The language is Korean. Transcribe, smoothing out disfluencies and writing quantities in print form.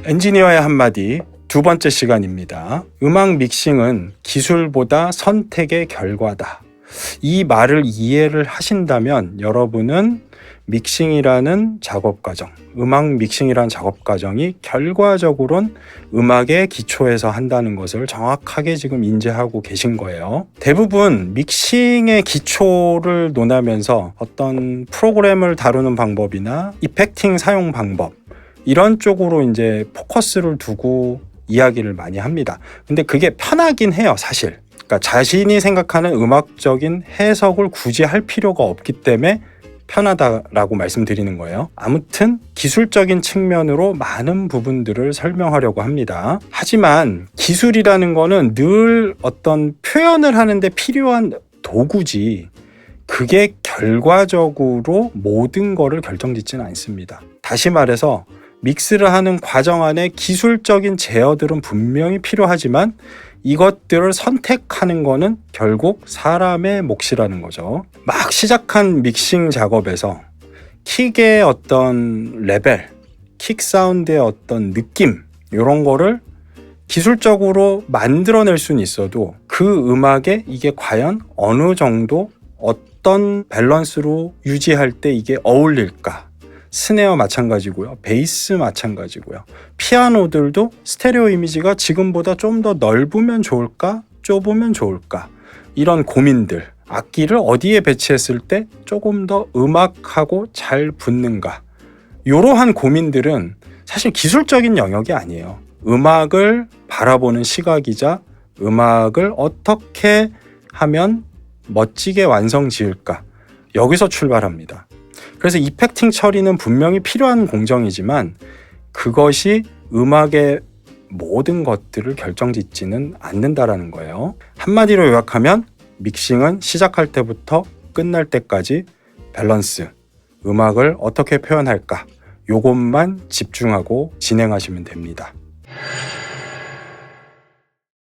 엔지니어의 한마디 두 번째 시간입니다. 음악 믹싱은 기술보다 선택의 결과다. 이 말을 이해를 하신다면 여러분은 믹싱이라는 작업 과정, 음악 믹싱이라는 작업 과정이 결과적으론 음악의 기초에서 한다는 것을 정확하게 지금 인지하고 계신 거예요. 대부분 믹싱의 기초를 논하면서 어떤 프로그램을 다루는 방법이나 이펙팅 사용 방법 이런 쪽으로 이제 포커스를 두고 이야기를 많이 합니다. 근데 그게 편하긴 해요, 사실. 그러니까 자신이 생각하는 음악적인 해석을 굳이 할 필요가 없기 때문에 편하다라고 말씀드리는 거예요. 아무튼 기술적인 측면으로 많은 부분들을 설명하려고 합니다. 하지만 기술이라는 거는 늘 어떤 표현을 하는데 필요한 도구지 그게 결과적으로 모든 거를 결정짓지는 않습니다. 다시 말해서 믹스를 하는 과정 안에 기술적인 제어들은 분명히 필요하지만 이것들을 선택하는 거는 결국 사람의 몫이라는 거죠. 막 시작한 믹싱 작업에서 킥의 어떤 레벨, 킥 사운드의 어떤 느낌 이런 거를 기술적으로 만들어낼 수는 있어도 그 음악에 이게 과연 어느 정도 어떤 밸런스로 유지할 때 이게 어울릴까? 스네어 마찬가지고요. 베이스 마찬가지고요. 피아노들도 스테레오 이미지가 지금보다 좀 더 넓으면 좋을까? 좁으면 좋을까? 이런 고민들, 악기를 어디에 배치했을 때 조금 더 음악하고 잘 붙는가? 이러한 고민들은 사실 기술적인 영역이 아니에요. 음악을 바라보는 시각이자 음악을 어떻게 하면 멋지게 완성 지을까? 여기서 출발합니다. 그래서 이펙팅 처리는 분명히 필요한 공정이지만 그것이 음악의 모든 것들을 결정짓지는 않는다라는 거예요. 한마디로 요약하면 믹싱은 시작할 때부터 끝날 때까지 밸런스, 음악을 어떻게 표현할까? 요것만 집중하고 진행하시면 됩니다.